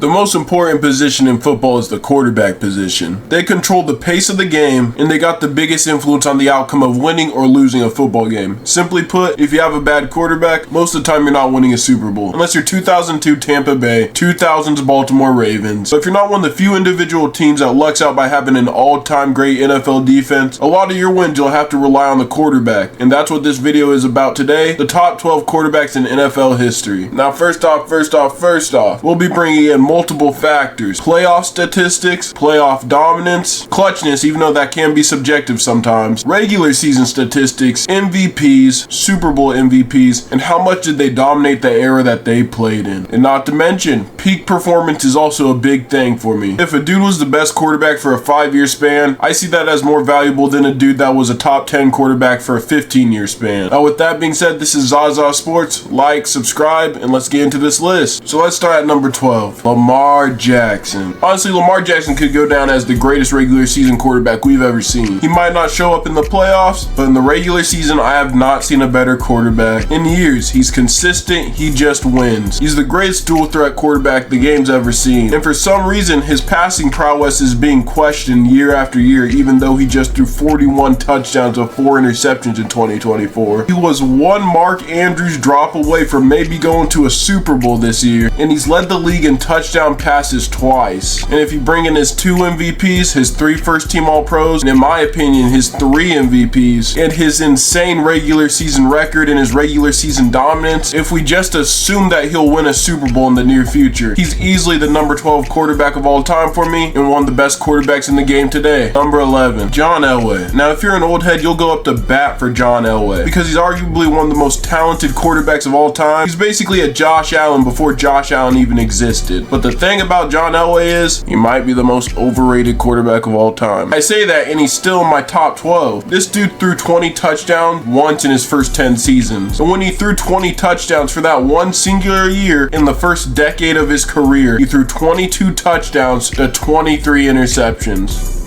The most important position in football is the quarterback position. They control the pace of the game, and they got the biggest influence on the outcome of winning or losing a football game. Simply put, if you have a bad quarterback, most of the time you're not winning a Super Bowl. Unless you're 2002 Tampa Bay, 2000s Baltimore Ravens. But if you're not one of the few individual teams that lucks out by having an all-time great NFL defense, a lot of your wins you'll have to rely on the quarterback. And that's what this video is about today, the top 12 quarterbacks in NFL history. Now first off, we'll be bringing in multiple factors. Playoff statistics, playoff dominance, clutchness, even though that can be subjective sometimes, regular season statistics, MVPs, Super Bowl MVPs, and how much did they dominate the era that they played in. And not to mention, peak performance is also a big thing for me. If a dude was the best quarterback for a 5-year span, I see that as more valuable than a dude that was a top 10 quarterback for a 15-year span. Now with that being said, this is Zaza Sports. Like, subscribe, and let's get into this list. So let's start at number 12, Lamar Jackson. Honestly, Lamar Jackson could go down as the greatest regular season quarterback we've ever seen. He might not show up in the playoffs, but in the regular season, I have not seen a better quarterback in years. He's consistent, he just wins. He's the greatest dual threat quarterback the game's ever seen. And for some reason, his passing prowess is being questioned year after year, even though he just threw 41 touchdowns with 4 interceptions in 2024. He was one Mark Andrews drop away from maybe going to a Super Bowl this year, and he's led the league in touchdown passes twice. And if you bring in his 2 MVPs, his 3 first-team All-Pros, and in my opinion, his 3 MVPs, and his insane regular season record and his regular season dominance, if we just assume that he'll win a Super Bowl in the near future, he's easily the number 12 quarterback of all time for me, and one of the best quarterbacks in the game today. Number 11, John Elway. Now, if you're an old head, you'll go up to bat for John Elway, because he's arguably one of the most talented quarterbacks of all time. He's basically a Josh Allen before Josh Allen even existed. But the thing about John Elway is, he might be the most overrated quarterback of all time. I say that, and he's still in my top 12. This dude threw 20 touchdowns once in his first 10 seasons. And when he threw 20 touchdowns for that one singular year in the first decade of his career, he threw 22 touchdowns to 23 interceptions.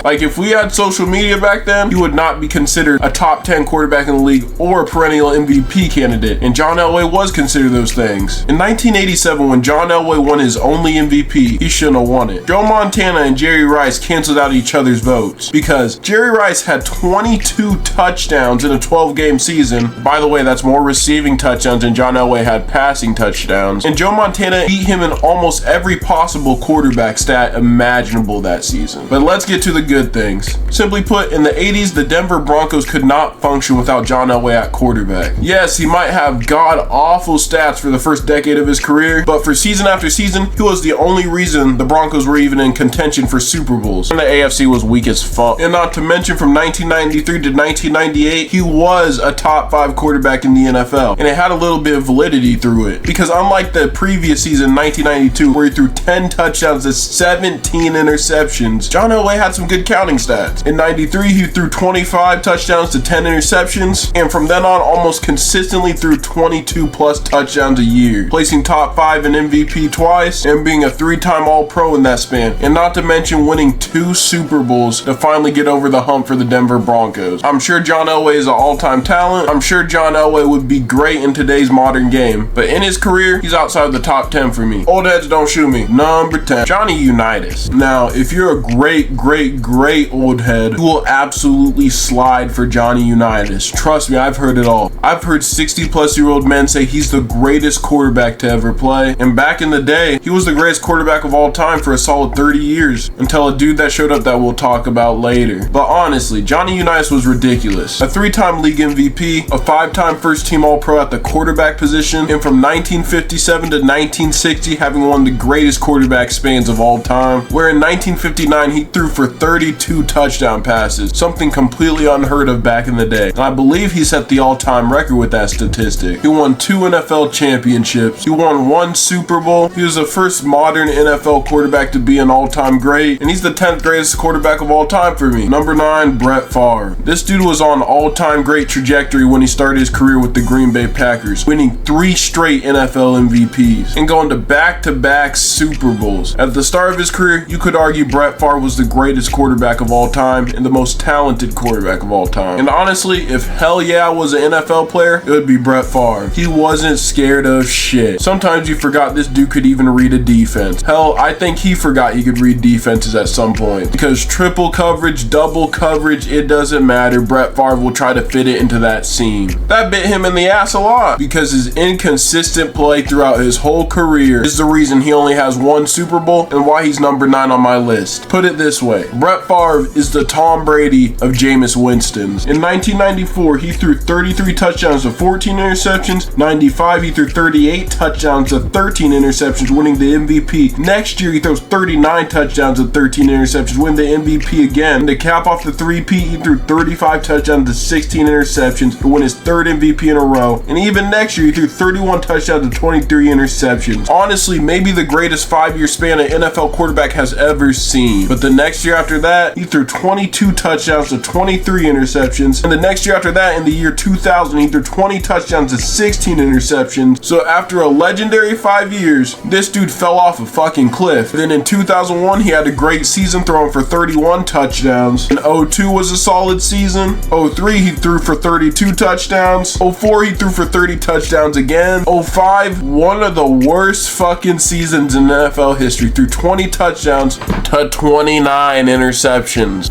Like, if we had social media back then, he would not be considered a top 10 quarterback in the league or a perennial MVP candidate, and John Elway was considered those things. In 1987, when John Elway won his only MVP, he shouldn't have won it. Joe Montana and Jerry Rice canceled out each other's votes because Jerry Rice had 22 touchdowns in a 12-game season. By the way, that's more receiving touchdowns than John Elway had passing touchdowns. And Joe Montana beat him in almost every possible quarterback stat imaginable that season. But let's get to the good things. Simply put, in the 80s, the Denver Broncos could not function without John Elway at quarterback. Yes, he might have god-awful stats for the first decade of his career, but for season after season, he was the only reason the Broncos were even in contention for Super Bowls. And the AFC was weak as fuck. And not to mention, from 1993 to 1998, he was a top 5 quarterback in the NFL. And it had a little bit of validity through it. Because unlike the previous season, 1992, where he threw 10 touchdowns to 17 interceptions, John Elway had some good counting stats. In 93, he threw 25 touchdowns to 10 interceptions, and from then on, almost consistently threw 22 plus touchdowns a year, placing top 5 in MVP twice, and being a 3-time All-Pro in that span, and not to mention winning 2 Super Bowls to finally get over the hump for the Denver Broncos. I'm sure John Elway is an all-time talent. I'm sure John Elway would be great in today's modern game, but in his career, he's outside the top 10 for me. Old heads don't shoot me. Number 10, Johnny Unitas. Now, if you're a great old head, you will absolutely slide for Johnny Unitas. Trust me, I've heard it all. I've heard 60-plus-year-old men say he's the greatest quarterback to ever play. And back in the day, he was the greatest quarterback of all time for a solid 30 years, until a dude that showed up that we'll talk about later. But honestly, Johnny Unitas was ridiculous. A 3-time league MVP, a 5-time first-team All-Pro at the quarterback position, and from 1957 to 1960, having one of the greatest quarterback spans of all time, where in 1959, he threw for 32 touchdown passes, something completely unheard of back in the day. And I believe he set the all-time record with that statistic. He won 2 NFL championships. He won 1 Super Bowl. He was the first modern NFL quarterback to be an all-time great, and he's the 10th greatest quarterback of all time for me. Number 9, Brett Favre. This dude was on all-time great trajectory when he started his career with the Green Bay Packers, winning 3 straight NFL MVPs and going to back-to-back Super Bowls. At the start of his career, you could argue Brett Favre was the greatest quarterback quarterback of all time and the most talented quarterback of all time. And honestly, if hell yeah was an NFL player, it would be Brett Favre. He wasn't scared of shit. Sometimes you forgot this dude could even read a defense. Hell, I think he forgot he could read defenses at some point. Because triple coverage, double coverage, it doesn't matter. Brett Favre will try to fit it into that seam. That bit him in the ass a lot because his inconsistent play throughout his whole career is the reason he only has one Super Bowl and why he's number 9 on my list. Put it this way, Brett Favre is the Tom Brady of Jameis Winston's. In 1994, he threw 33 touchdowns to 14 interceptions. 95, he threw 38 touchdowns to 13 interceptions, winning the MVP. Next year, he throws 39 touchdowns to 13 interceptions, winning the MVP again. And to cap off the three-peat, he threw 35 touchdowns to 16 interceptions to win his 3rd MVP in a row. And even next year, he threw 31 touchdowns to 23 interceptions. Honestly, maybe the greatest 5-year span an NFL quarterback has ever seen. But the next year after that, he threw 22 touchdowns to 23 interceptions. And the next year after that, in the year 2000, he threw 20 touchdowns to 16 interceptions. So after a legendary 5 years, this dude fell off a fucking cliff. Then in 2001, he had a great season throwing for 31 touchdowns. In 02 was a solid season. 03, he threw for 32 touchdowns. 04, he threw for 30 touchdowns again. 05, one of the worst fucking seasons in NFL history. Threw 20 touchdowns to 29 interceptions.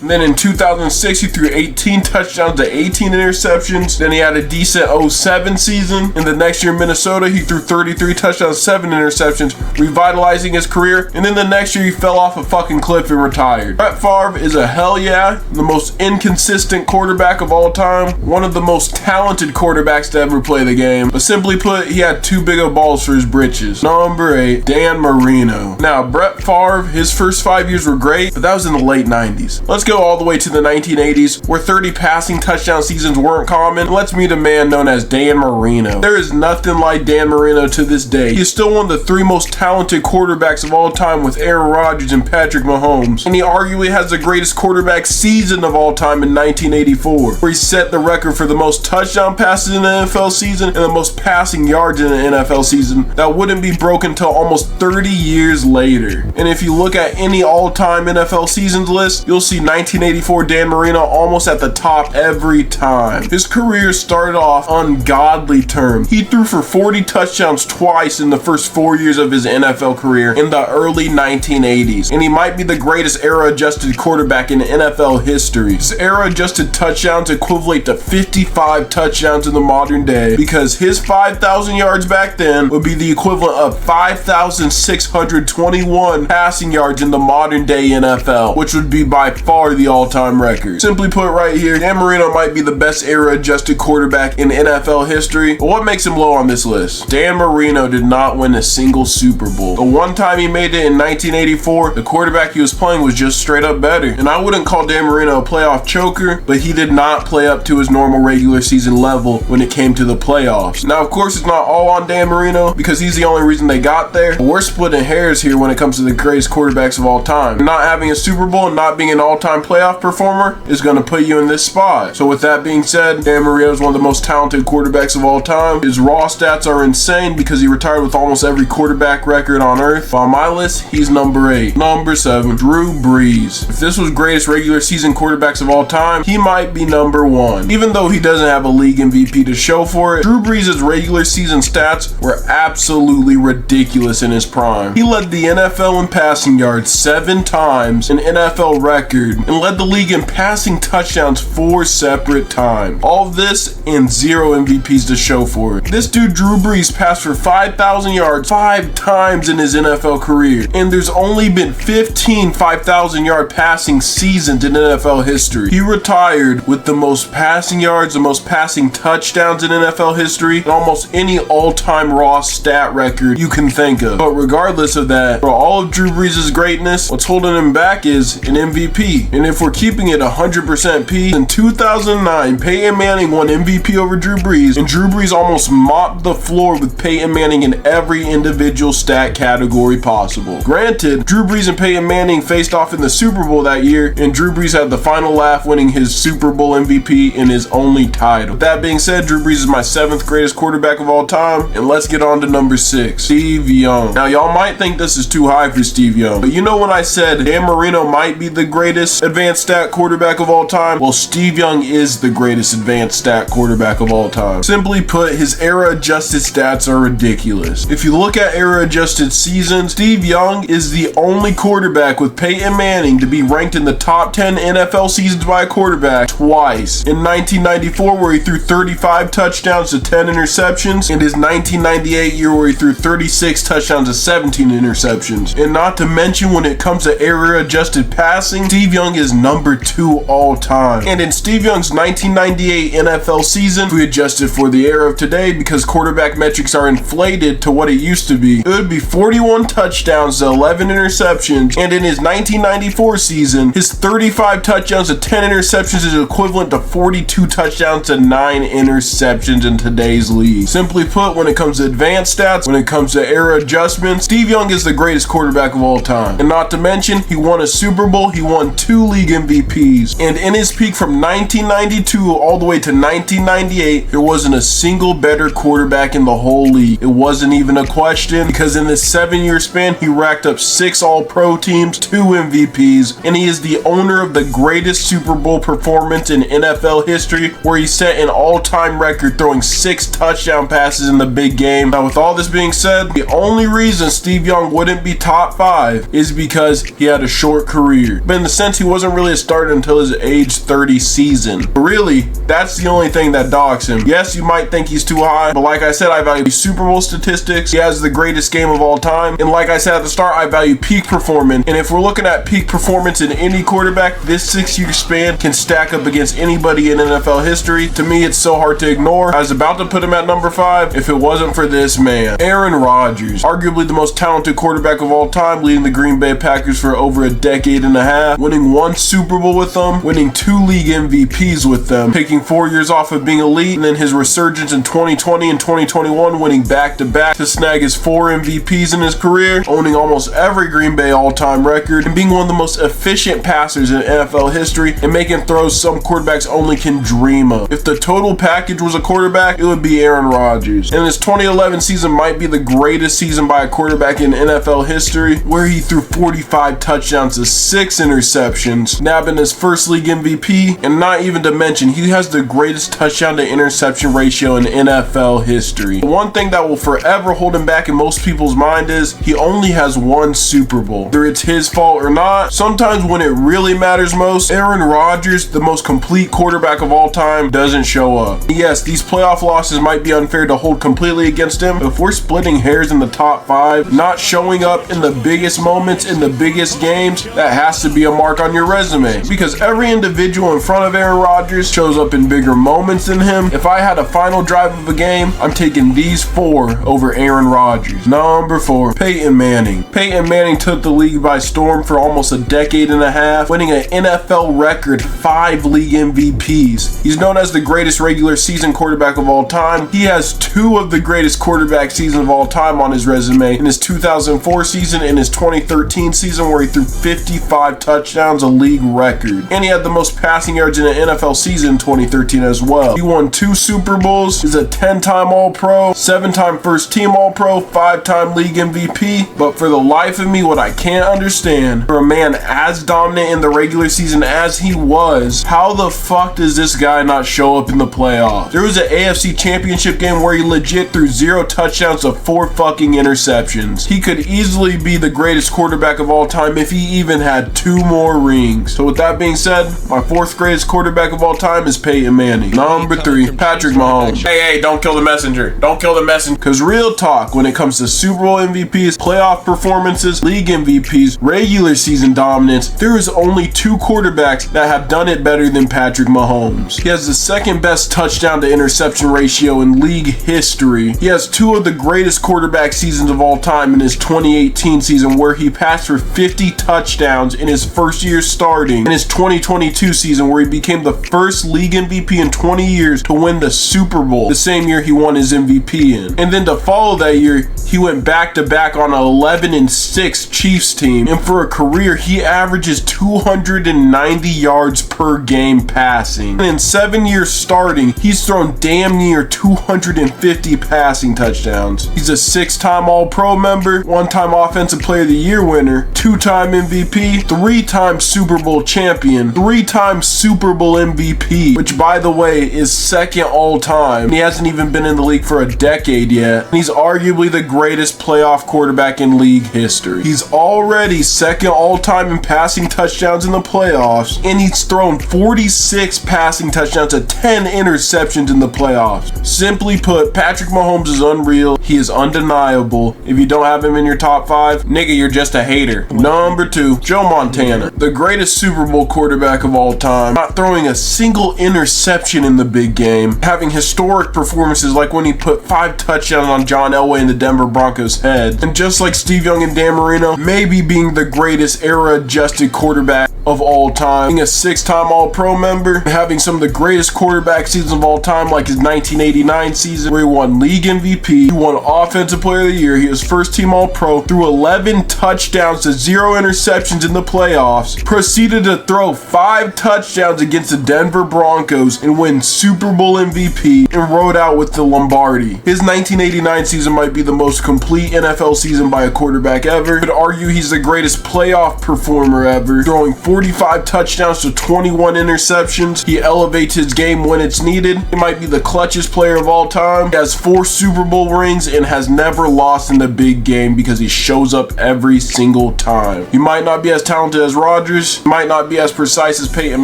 And then in 2006, he threw 18 touchdowns to 18 interceptions. Then he had a decent 07 season. In the next year in Minnesota, he threw 33 touchdowns, 7 interceptions, revitalizing his career. And then the next year, he fell off a fucking cliff and retired. Brett Favre is a hell yeah, the most inconsistent quarterback of all time, one of the most talented quarterbacks to ever play the game. But simply put, he had too big of balls for his britches. Number 8, Dan Marino. Now, Brett Favre, his first 5 years were great, but that was in the late 90s. Let's go all the way to the 1980s, where 30 passing touchdown seasons weren't common. Let's meet a man known as Dan Marino. There is nothing like Dan Marino to this day. He is still one of the 3 most talented quarterbacks of all time with Aaron Rodgers and Patrick Mahomes. And he arguably has the greatest quarterback season of all time in 1984, where he set the record for the most touchdown passes in an NFL season and the most passing yards in an NFL season that wouldn't be broken until almost 30 years later. And if you look at any all-time NFL seasons list, you'll see 1984 Dan Marino almost at the top every time. His career started off ungodly terms. He threw for 40 touchdowns twice in the first 4 years of his NFL career in the early 1980s, and he might be the greatest era-adjusted quarterback in NFL history. His era-adjusted touchdowns equivalent to 55 touchdowns in the modern day, because his 5,000 yards back then would be the equivalent of 5,621 passing yards in the modern day NFL, which would be by far the all-time record. Simply put right here, Dan Marino might be the best era-adjusted quarterback in NFL history, but what makes him low on this list? Dan Marino did not win a single Super Bowl. The one time he made it in 1984, the quarterback he was playing was just straight up better. And I wouldn't call Dan Marino a playoff choker, but he did not play up to his normal regular season level when it came to the playoffs. Now, of course, it's not all on Dan Marino, because he's the only reason they got there, but we're splitting hairs here when it comes to the greatest quarterbacks of all time. Not having a Super Bowl and not being an all-time playoff performer is going to put you in this spot. So with that being said, Dan Marino is one of the most talented quarterbacks of all time. His raw stats are insane because he retired with almost every quarterback record on earth. On my list, he's number 8. Number 7, Drew Brees. If this was greatest regular season quarterbacks of all time, he might be number 1. Even though he doesn't have a league MVP to show for it, Drew Brees' regular season stats were absolutely ridiculous in his prime. He led the NFL in passing yards 7 times, an NFL record, and led the league in passing touchdowns 4 separate times. All of this and 0 MVPs to show for it. This dude Drew Brees passed for 5,000 yards 5 times in his NFL career, and there's only been 15 5,000 yard passing seasons in NFL history. He retired with the most passing yards, the most passing touchdowns in NFL history, and almost any all-time raw stat record you can think of. But regardless of that, for all of Drew Brees' greatness, what's holding him back is an MVP. MVP. And if we're keeping it 100% P, in 2009, Payton Manning won MVP over Drew Brees, and Drew Brees almost mopped the floor with Payton Manning in every individual stat category possible. Granted, Drew Brees and Payton Manning faced off in the Super Bowl that year, and Drew Brees had the final laugh, winning his Super Bowl MVP in his only title. With that being said, Drew Brees is my 7th greatest quarterback of all time, and let's get on to number 6, Steve Young. Now, y'all might think this is too high for Steve Young, but you know when I said Dan Marino might be the greatest advanced stat quarterback of all time? Well, Steve Young is the greatest advanced stat quarterback of all time. Simply put, his era-adjusted stats are ridiculous. If you look at era-adjusted seasons, Steve Young is the only quarterback with Peyton Manning to be ranked in the top 10 NFL seasons by a quarterback twice. In 1994, where he threw 35 touchdowns to 10 interceptions, and his 1998 year where he threw 36 touchdowns to 17 interceptions. And not to mention, when it comes to era-adjusted passing, Steve Young is number 2 all time. And in Steve Young's 1998 NFL season, if we adjusted for the era of today because quarterback metrics are inflated to what it used to be, it would be 41 touchdowns to 11 interceptions. And in his 1994 season, his 35 touchdowns to 10 interceptions is equivalent to 42 touchdowns to 9 interceptions in today's league. Simply put, when it comes to advanced stats, when it comes to era adjustments, Steve Young is the greatest quarterback of all time. And not to mention, he won a Super Bowl, he won 2 league MVPs. And in his peak from 1992 all the way to 1998, there wasn't a single better quarterback in the whole league. It wasn't even a question, because in this 7-year span, he racked up 6 All-Pro teams, 2 MVPs, and he is the owner of the greatest Super Bowl performance in NFL history, where he set an all-time record throwing 6 touchdown passes in the big game. Now, with all this being said, the only reason Steve Young wouldn't be top 5 is because he had a short career. But in the sense, he wasn't really a starter until his age 30 season. But really, that's the only thing that docks him. Yes, you might think he's too high, but like I said, I value Super Bowl statistics. He has the greatest game of all time. And like I said at the start, I value peak performance. And if we're looking at peak performance in any quarterback, this 6-year span can stack up against anybody in NFL history. To me, it's so hard to ignore. I was about to put him at number 5 if it wasn't for this man, Aaron Rodgers. Arguably the most talented quarterback of all time, leading the Green Bay Packers for over a decade and a half, winning 1 Super Bowl with them, winning 2 league MVPs with them, taking 4 years off of being elite, and then his resurgence in 2020 and 2021, winning back-to-back to snag his 4 MVPs in his career, owning almost every Green Bay all-time record, and being one of the most efficient passers in NFL history, and making throws some quarterbacks only can dream of. If the total package was a quarterback, it would be Aaron Rodgers. And his 2011 season might be the greatest season by a quarterback in NFL history, where he threw 45 touchdowns to 6 interceptions, nabbing his first league MVP, and not even to mention, he has the greatest touchdown to interception ratio in NFL history. The one thing that will forever hold him back in most people's mind is he only has 1 Super Bowl. Whether it's his fault or not, sometimes when it really matters most, Aaron Rodgers, the most complete quarterback of all time, doesn't show up. Yes, these playoff losses might be unfair to hold completely against him, but if we're splitting hairs in the top 5, not showing up in the biggest moments, in the biggest games, that has to be a mark on your resume. Because every individual in front of Aaron Rodgers shows up in bigger moments than him. If I had a final drive of a game, I'm taking these 4 over Aaron Rodgers. Number 4, Peyton Manning. Peyton Manning took the league by storm for almost a decade and a half, winning an NFL record 5 league MVPs. He's known as the greatest regular season quarterback of all time. He has 2 of the greatest quarterback seasons of all time on his resume, in his 2004 season and his 2013 season, where he threw 55 touchdowns, a league record. And he had the most passing yards in an NFL season in 2013 as well. He won 2 Super Bowls, is a 10-time All-Pro, 7-time first-team All-Pro, 5-time league MVP. But for the life of me, what I can't understand, for a man as dominant in the regular season as he was, how the fuck does this guy not show up in the playoffs? There was an AFC Championship game where he legit threw 0 touchdowns to 4 fucking interceptions. He could easily be the greatest quarterback of all time if he even had 2 more rings. So with that being said, my 4th greatest quarterback of all time is Peyton Manning. Number 3, Patrick Mahomes. Hey, don't kill the messenger. Don't kill the messenger. Because real talk, when it comes to Super Bowl MVPs, playoff performances, league MVPs, regular season dominance, there is only 2 quarterbacks that have done it better than Patrick Mahomes. He has the 2nd best touchdown to interception ratio in league history. He has 2 of the greatest quarterback seasons of all time in his 2018 season, where he passed for 50 touchdowns in his first first year starting in his 2022 season, where he became the first league MVP in 20 years to win the Super Bowl the same year he won his MVP in. And then to follow that year, he went back-to-back on an 11-6 Chiefs team, and for a career, he averages 290 yards per game passing. And in 7 years starting, he's thrown damn near 250 passing touchdowns. He's a 6-time All-Pro member, 1-time Offensive Player of the Year winner, 2-time MVP, 3-time Super Bowl champion, 3-time Super Bowl MVP, which by the way is second all-time. He hasn't even been in the league for a decade yet, and he's arguably the greatest playoff quarterback in league history. He's already second all-time in passing touchdowns in the playoffs, and he's thrown 46 passing touchdowns to 10 interceptions in the playoffs. Simply put, Patrick Mahomes is unreal. He is undeniable. If you don't have him in your top 5, nigga, you're just a hater. Number 2, Joe Montana, the greatest Super Bowl quarterback of all time, not throwing a single interception in the big game, having historic performances like when he put 5 touchdowns on John Elway in the Denver Broncos' head, and just like Steve Young and Dan Marino, maybe being the greatest era-adjusted quarterback of all time, being a 6-time All-Pro member, having some of the greatest quarterback seasons of all time, like his 1989 season where he won league MVP, he won Offensive Player of the Year, he was first-team All-Pro, threw 11 touchdowns to 0 interceptions in the playoffs, proceeded to throw 5 touchdowns against the Denver Broncos and win Super Bowl MVP, and rode out with the Lombardi. His 1989 season might be the most complete NFL season by a quarterback ever. Could argue he's the greatest playoff performer ever, throwing 45 touchdowns to 21 interceptions. He elevates his game when it's needed. He might be the clutchest player of all time. He has 4 Super Bowl rings and has never lost in the big game because he shows up every single time. He might not be as talented as Rodgers, might not be as precise as Payton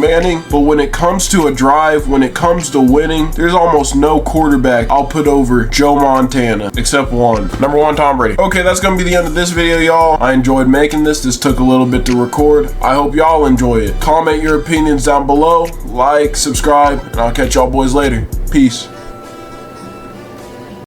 Manning, but when it comes to a drive, when it comes to winning, there's almost no quarterback I'll put over Joe Montana, except one. Number 1, Tom Brady. Okay, that's gonna be the end of this video, y'all. I enjoyed making this. This took a little bit to record. I hope y'all enjoy it. Comment your opinions down below, like, subscribe, and I'll catch y'all boys later. Peace.